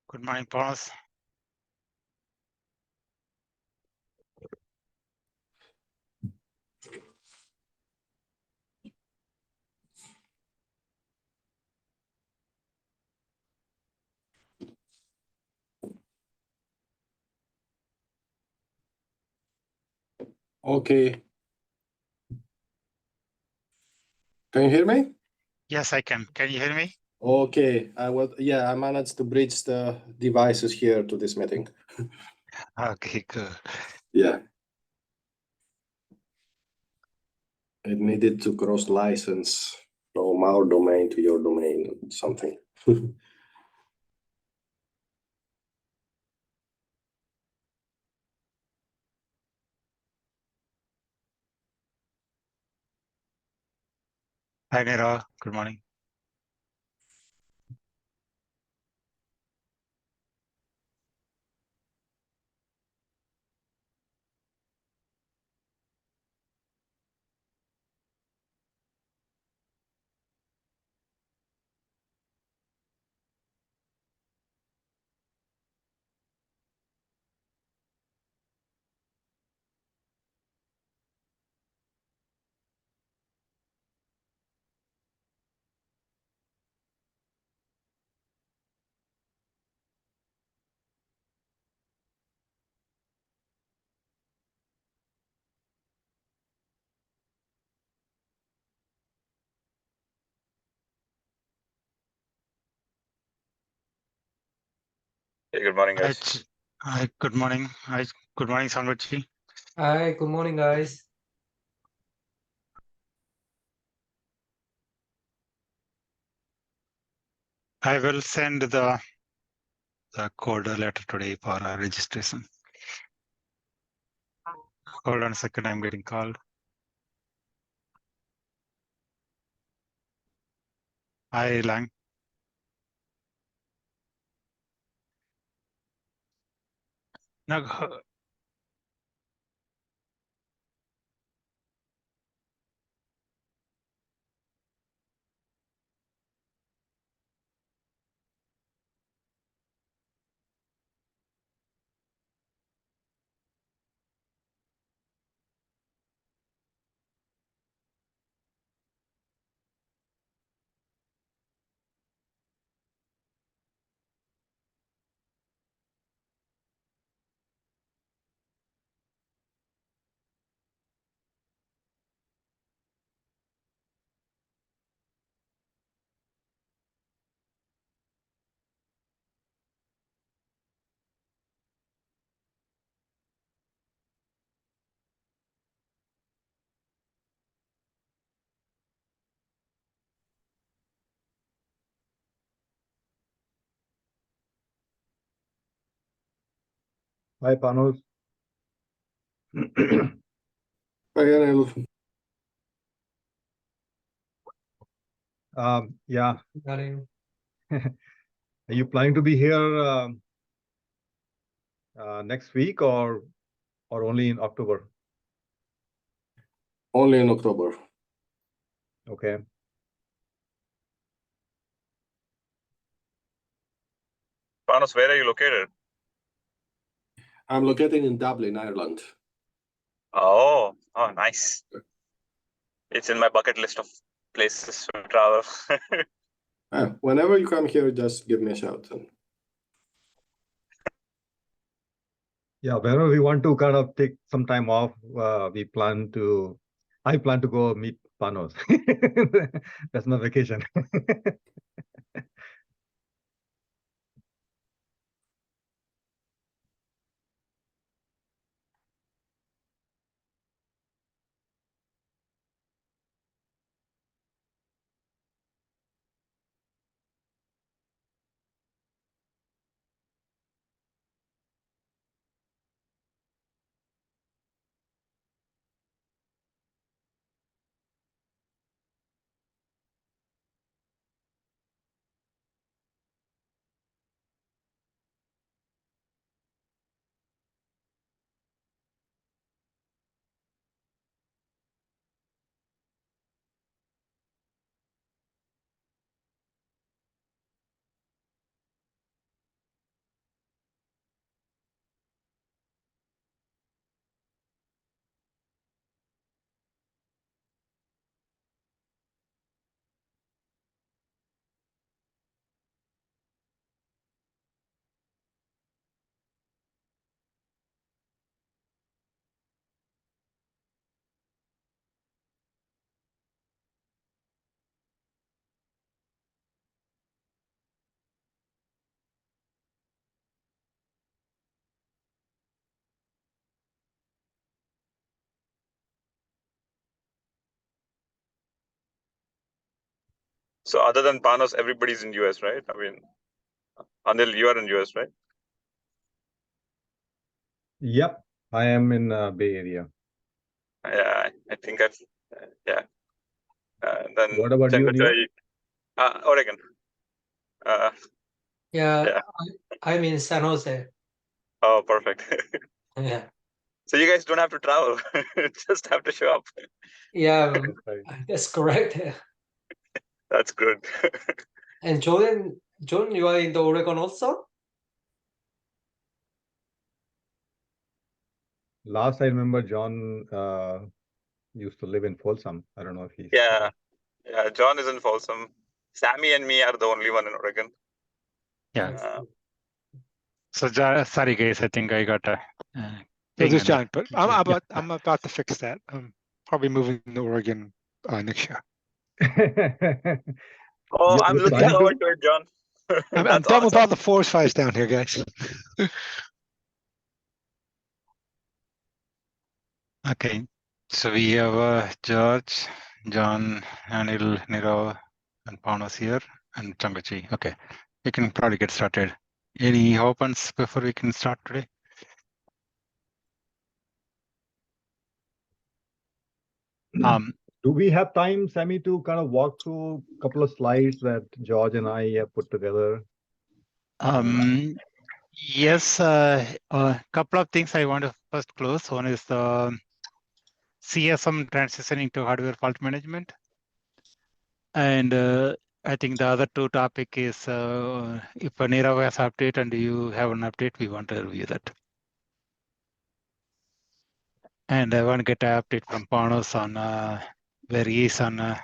Good morning, Panos. Okay. Can you hear me? Yes, I can. Can you hear me? Okay. I managed to bridge the devices here to this meeting. Okay, good. Yeah. It needed to cross license from our domain to your domain, something. Hi, Nero. Good morning. Hey, good morning, guys. Hi, good morning. Hi, good morning, Sanvachi. Hi, good morning, guys. I will send the code later today for registration. Hold on a second, I'm getting called. Hi, Lang. No, Hi, Panos. Hi, Anil. Yeah, Morning. are you planning to be here next week or only in October? Only in October. Okay. Panos, where are you located? I'm located in Dublin, Ireland. Oh, nice. It's in my bucket list of places to travel. Whenever you come here, just give me a shout. Yeah, whenever we want to kind of take some time off, I plan to go meet Panos. That's my vacation. So other than Panos, everybody's in US, right? I mean, Anil, you are in US, right? Yep, I am in Bay Area. Yeah, I think I've, yeah. Then What about you, Neil? Oregon. Yeah, Yeah. I'm in San Jose. Oh, perfect. Yeah, So you guys don't have to travel, just have to show up. yeah, Right. that's correct. That's good. And John, you are in the Oregon also? Last I remember, John used to live in Folsom. I don't know if he's Yeah, yeah. John is in Folsom. Sammy and me are the only one in Oregon. Yeah. Uh, So sorry guys, I think I got a. No, ping this is on John, but I'm about to fix that. I'm probably moving to Oregon next year. oh, I'm You're looking trying to- forward to it, John. I'm That's done with all awesome. the forest fires down here, guys. Okay, so we have George, John, Anil, Nirav, and Panos here, and Changachi. Okay, we can probably get started. Any opens before we can start today? Do we have time, Sammy, to kind of walk through a couple of slides that George and I have put together? Yes, a couple of things I want to first close. One is the CSM transitioning to hardware fault management. And I think the other two topic is if Nirav has update and you have an update, we want to review that. And I want to get an update from Panos on where he is on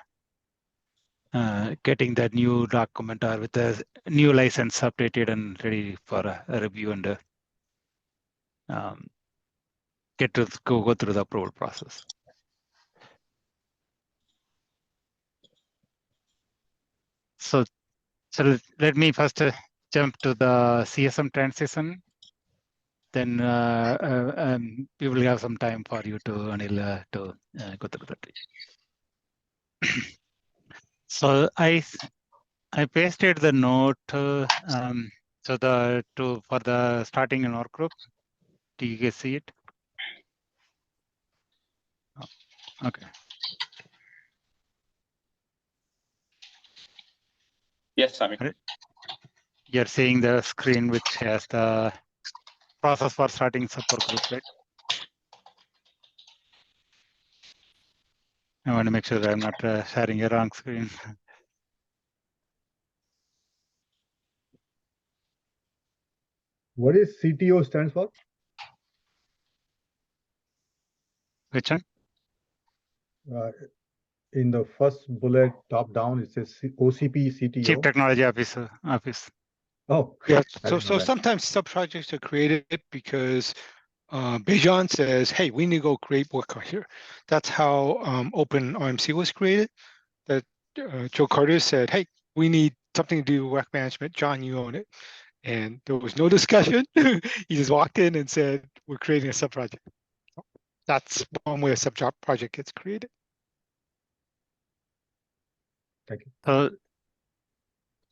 getting that new document or with the new license updated and ready for a review and get to go through the approval process. So let me first jump to the CSM transition. Then we will have some time for you to Anil to go through that. So I pasted the note. So for the starting in our group. Do you guys see it? Oh, okay. Yes, Sammy. You're seeing the screen which has the process for starting support group, right? I want to make sure that I'm not sharing a wrong screen. What is CTO stands for? Which one? In the first bullet, top down, it says OCP CTO. Chief Technology Officer. Office. Oh, Yeah. I So didn't know that. sometimes sub projects are created because Bejan says, "Hey, we need to go create work here." That's how Open RMC was created. That Joe Carter said, "Hey, we need something to do with work management. John, you own it." And there was no discussion. He just walked in and said, "We're creating a sub project." That's one way a sub project gets created. Thank you. So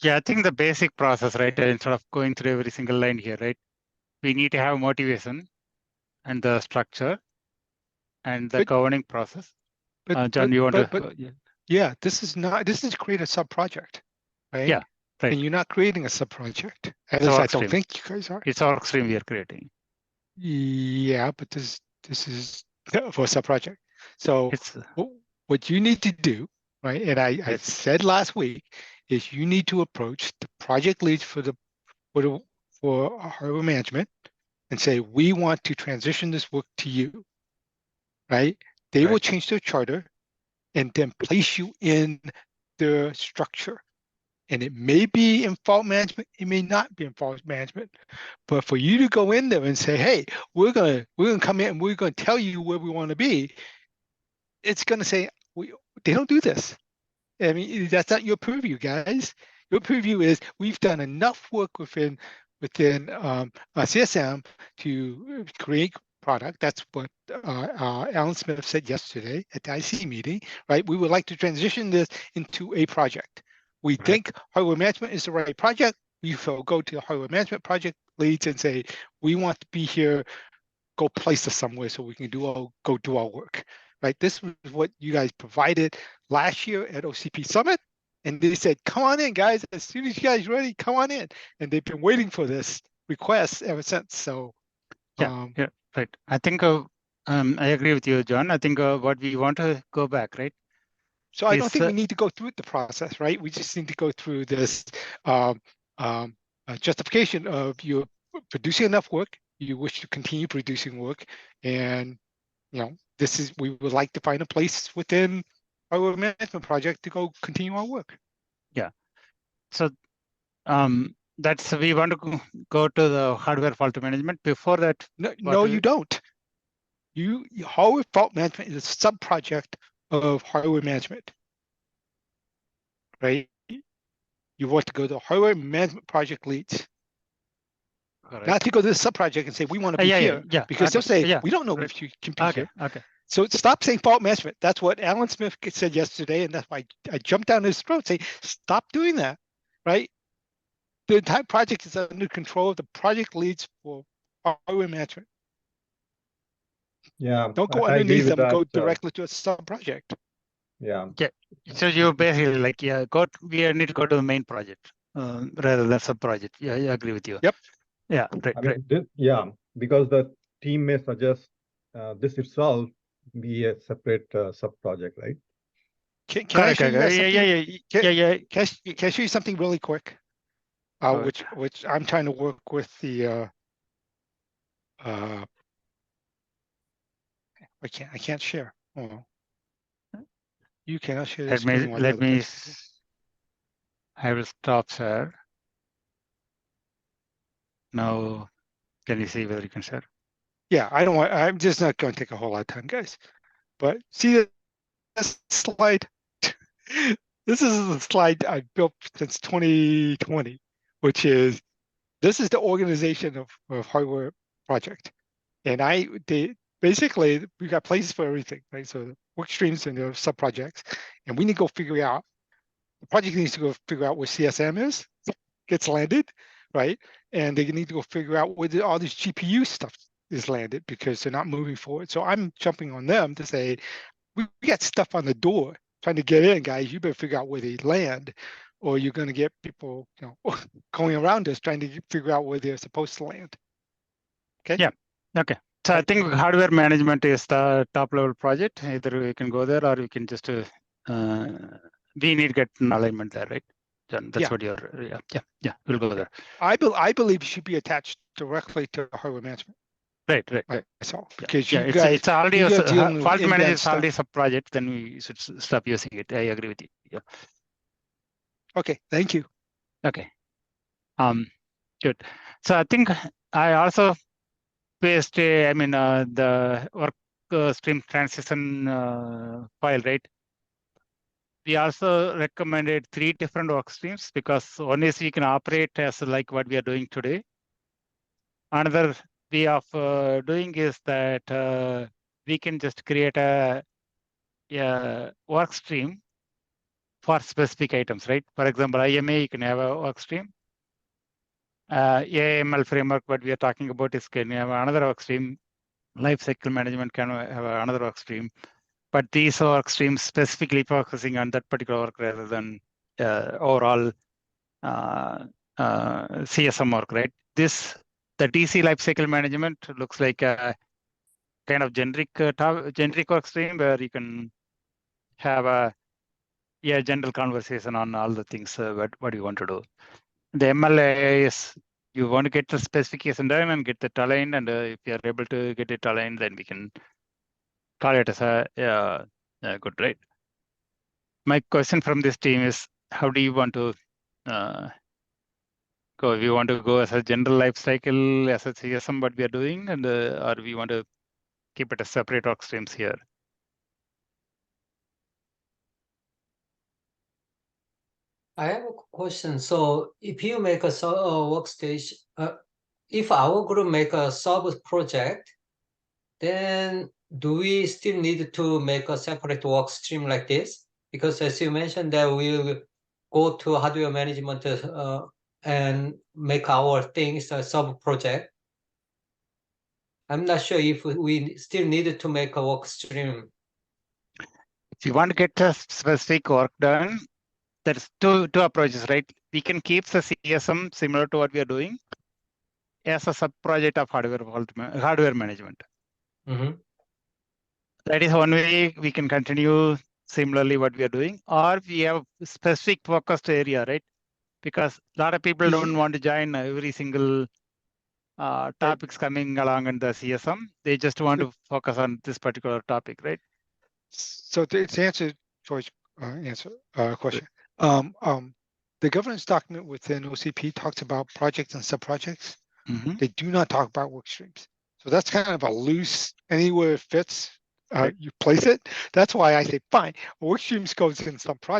yeah, I think the basic process, right? Instead of going through every single line here, right? We need to have motivation and the structure and the But- governing process. But John, you want to? yeah, this is to create a sub project, right? Yeah, right. And you're not creating a sub project. At It's least I work don't stream. think you guys are. It's org stream we are creating. Yeah, but this is for a sub project. So It's what you need to do, right? And I Yes. said last week is you need to approach the project leads for hardware management and say, we want to transition this work to you, right? They will Right. change their charter and then place you in the structure. And it may be in fault management, it may not be in fault management. But for you to go in there and say, hey, we're gonna come in and we're gonna tell you where we want to be, it's gonna say they don't do this. I mean, that's not your purview, guys. Your purview is we've done enough work within CSM to create product. That's what Alan Smith said yesterday at the IC meeting, right? We would like to transition this into a project. we think hardware management is the right project, we will go to the hardware management project leads and say, we want to be here, go place us somewhere so we can go do our work, right? This was what you guys provided last year at OCP Summit. And they said, come on in, guys. As soon as you guys are ready, come on in. And they've been waiting for this request ever since. So, yeah, right. I think I agree with you, John. I think what we want to go back, right? So I don't think we need to go through the process, right? We just need to go through this justification of you producing enough work, you wish to continue producing work, and this is, we would like to find a place within our management project to go continue our work. Yeah. So that's, we want to go to the hardware fault management. Before that, no, you don't. Hardware fault management is a sub-project of hardware management, right? You want to go to hardware management project leads. correct. Not to go to the sub-project and say, we want to be here. Because they'll say, we don't know if you can be here. Okay. So stop saying fault management. That's what Alan Smith said yesterday. And that's why I jumped down his throat saying, stop doing that, right? The entire project is under control of the project leads for hardware management. Yeah. Don't go I agree underneath with them, that, go directly to a sub-project. Yeah. So you basically like, we need to go to the main project rather than sub-project. Yeah, I agree with you. Yep. Yeah, right, I mean, because the team may suggest this itself be a separate sub-project, right? Can I show you guys something? Can I show you something really quick? Which I'm trying to work with the I can't share. Hold on. You cannot share the screen. I will stop, sir. Now, can you see whether you can share? Yeah, I'm just not going to take a whole lot of time, guys. But see this slide? This is the slide I built since 2020, which is, this is the organization of hardware project. And basically, we got places for everything, right? So work streams and their sub-projects. And we need to go figure out, the project needs to go figure out where CSM is, gets landed, right? And they need to go figure out where all this GPU stuff is landed because they're not moving forward. So I'm jumping on them to say, we got stuff on the door trying to get in, guys. You better figure out where they land, or you're going to get people going around us trying to figure out where they're supposed to land. Okay? Yeah. Okay. So I think hardware management is the top level project. Either we can go there or we can just, we need to get an alignment there, right? John, that's what you're, we'll go there. I believe it should be attached directly to hardware management. Right. So, because you it's guys, already a fault manager is stuff. already a project, then we should stop using it. I agree with you. Yeah. Okay, thank you. Okay. Good. So I think I also pasted, the work stream transition file, right? We also recommended 3 different work streams because one is we can operate as like what we are doing today. Another way of doing is that we can just create a work stream for specific items, right? For example, IMA, you can have a work stream. AML framework, what we are talking about is can have another work stream. Lifecycle management can have another work stream. But these work streams specifically focusing on that particular work rather than overall CSM work, right? The DC lifecycle management looks like a kind of generic work stream where you can have a general conversation on all the things what you want to do. The MLA is you want to get the specification done and get it aligned, and if you are able to get it aligned, then we can call it as a good rate. My question from this team is, how do you want to go? If you want to go as a general life cycle, as a CSM, what we are doing, and or we want to keep it as separate work streams here? I have a question. So if you make a workstation, if our group make a sub project, then do we still need to make a separate work stream like this? Because as you mentioned that we'll go to hardware management and make our things a sub project. I'm not sure if we still need to make a work stream. If you want to get a specific work done, there's two approaches, right? We can keep the CSM similar to what we are doing as a sub project of hardware management. Mhm. That is one way we can continue similarly what we are doing, or we have specific focused area, right? Because a lot of people don't want to join every single topics coming along in the CSM. They just want to focus on this particular topic, right? So to answer George's question, the governance document within OCP talks about projects and sub-projects. They do not talk about work streams. So that's kind of a loose, anywhere it fits, Right. you place it. That's why I say, fine, work streams goes in some projects.